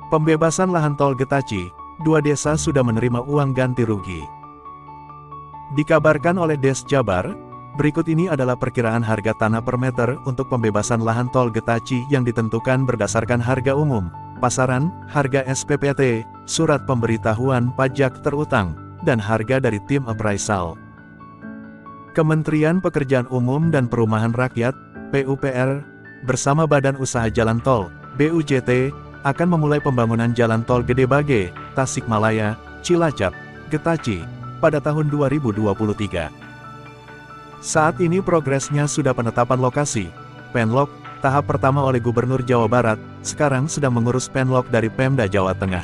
Pembebasan lahan tol Getaci, 2 desa sudah menerima uang ganti rugi. Dikabarkan oleh Des Jabar, berikut ini adalah perkiraan harga tanah per meter untuk pembebasan lahan tol Getaci yang ditentukan berdasarkan harga umum, pasaran, harga SPPT, surat pemberitahuan pajak terutang, dan harga dari tim appraisal. Kementerian Pekerjaan Umum dan Perumahan Rakyat, PUPR, bersama Badan Usaha Jalan Tol, BUJT, akan memulai pembangunan Jalan Tol Gede Bage, Tasikmalaya, Cilacap, Getaci, pada tahun 2023. Saat ini progresnya sudah penetapan lokasi, Penlok, tahap pertama oleh Gubernur Jawa Barat, sekarang sedang mengurus Penlok dari Pemda Jawa Tengah.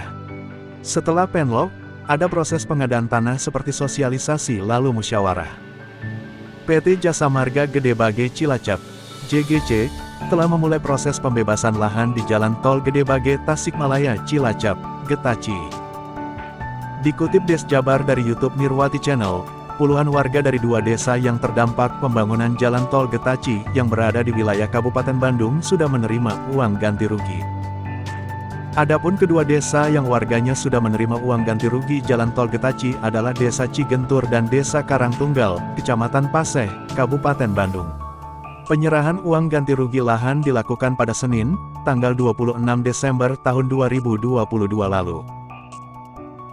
Setelah Penlok, ada proses pengadaan tanah seperti sosialisasi lalu musyawarah. PT Jasa Marga Gede Bage Cilacap, JGC, telah memulai proses pembebasan lahan di Jalan Tol Gede Bage Tasikmalaya Cilacap, Getaci. Dikutip Des Jabar dari YouTube Nirwati Channel, puluhan warga dari 2 desa yang terdampak pembangunan Jalan Tol Getaci yang berada di wilayah Kabupaten Bandung sudah menerima uang ganti rugi. Adapun kedua desa yang warganya sudah menerima uang ganti rugi Jalan Tol Getaci adalah Desa Cigentur dan Desa Karangtunggal, Kecamatan Paseh, Kabupaten Bandung. Penyerahan uang ganti rugi lahan dilakukan pada Senin, tanggal 26 Desember tahun 2022 lalu.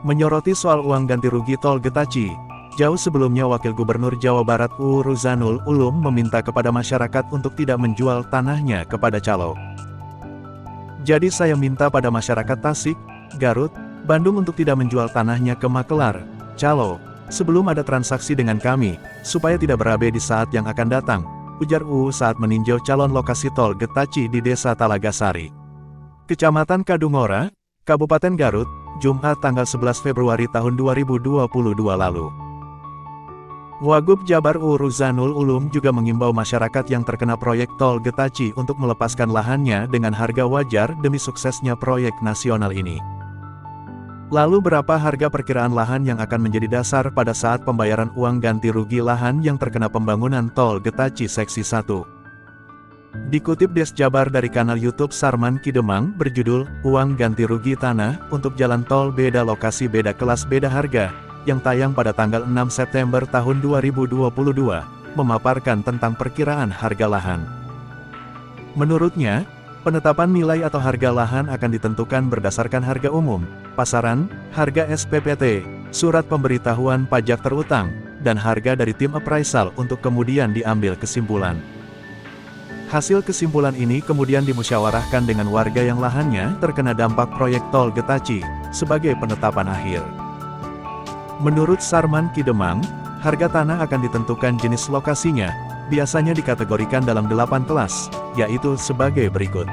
Menyoroti soal uang ganti rugi tol Getaci, jauh sebelumnya Wakil Gubernur Jawa Barat UU Ruzanul Ulum meminta kepada masyarakat untuk tidak menjual tanahnya kepada calo. Jadi saya minta pada masyarakat Tasik, Garut, Bandung untuk tidak menjual tanahnya ke makelar, calo, sebelum ada transaksi dengan kami, supaya tidak berabe di saat yang akan datang, ujar UU saat meninjau calon lokasi tol Getaci di Desa Talagasari, Kecamatan Kadungora, Kabupaten Garut, Jumat tanggal 11 Februari tahun 2022 lalu. Wagub Jabar UU Ruzanul Ulum juga mengimbau masyarakat yang terkena proyek tol Getaci untuk melepaskan lahannya dengan harga wajar demi suksesnya proyek nasional ini. Lalu berapa harga perkiraan lahan yang akan menjadi dasar pada saat pembayaran uang ganti rugi lahan yang terkena pembangunan tol Getaci Seksi 1? Dikutip Des Jabar dari kanal YouTube Sarman Kidemang berjudul, Uang Ganti Rugi Tanah untuk Jalan Tol Beda Lokasi Beda Kelas Beda Harga, yang tayang pada tanggal 6 September tahun 2022, memaparkan tentang perkiraan harga lahan. Menurutnya, penetapan nilai atau harga lahan akan ditentukan berdasarkan harga umum, pasaran, harga SPPT, surat pemberitahuan pajak terutang, dan harga dari tim appraisal untuk kemudian diambil kesimpulan. Hasil kesimpulan ini kemudian dimusyawarahkan dengan warga yang lahannya terkena dampak proyek tol Getaci, sebagai penetapan akhir. Menurut Sarman Kidemang, harga tanah akan ditentukan jenis lokasinya, biasanya dikategorikan dalam 8 kelas, yaitu sebagai berikut.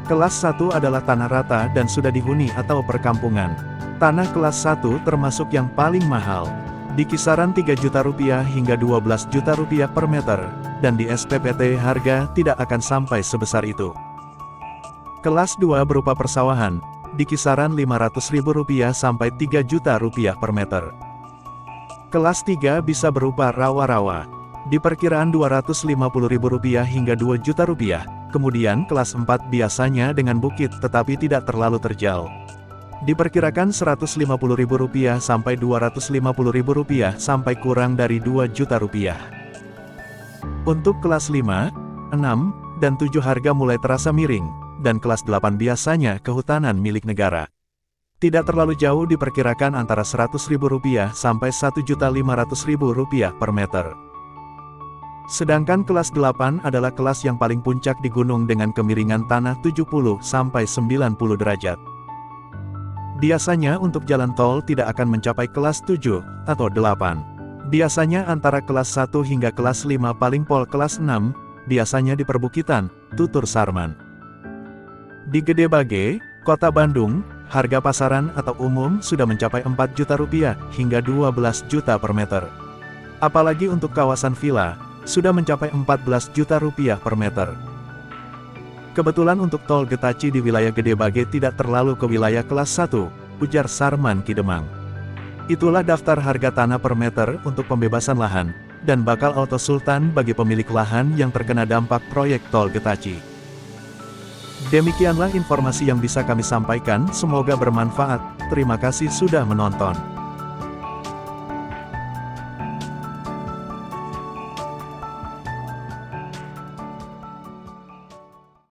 Kelas 1 adalah tanah rata dan sudah dihuni atau perkampungan. Tanah kelas 1 termasuk yang paling mahal, di kisaran Rp3 juta hingga Rp12 juta per meter, dan di SPPT harga tidak akan sampai sebesar itu. Kelas 2 berupa persawahan, di kisaran Rp500.000 sampai Rp3 juta per meter. Kelas 3 bisa berupa rawa-rawa, di perkiraan Rp250.000 hingga Rp2 juta. Kemudian kelas 4 biasanya dengan bukit tetapi tidak terlalu terjal, diperkirakan Rp150.000 sampai Rp250.000 sampai kurang dari Rp2 juta. Untuk kelas 5, 6, dan 7 harga mulai terasa miring, dan kelas 8 biasanya kehutanan milik negara. Tidak terlalu jauh diperkirakan antara Rp100.000 sampai Rp1.500.000 per meter. Sedangkan kelas 8 adalah kelas yang paling puncak di gunung dengan kemiringan tanah 70 sampai 90 derajat. Biasanya untuk jalan tol tidak akan mencapai kelas 7 atau 8. Biasanya antara kelas 1 hingga kelas 5 paling pol kelas 6, biasanya di perbukitan, tutur Sarman. Di Gede Bage, Kota Bandung, harga pasaran atau umum sudah mencapai Rp4 juta hingga Rp12 juta per meter. Apalagi untuk kawasan villa, sudah mencapai Rp14 juta per meter. Kebetulan untuk tol Getaci di wilayah Gede Bage tidak terlalu ke wilayah kelas 1, ujar Sarman Kidemang. Itulah daftar harga tanah per meter untuk pembebasan lahan, dan bakal auto sultan bagi pemilik lahan yang terkena dampak proyek tol Getaci. Demikianlah informasi yang bisa kami sampaikan, semoga bermanfaat. Terima kasih sudah menonton.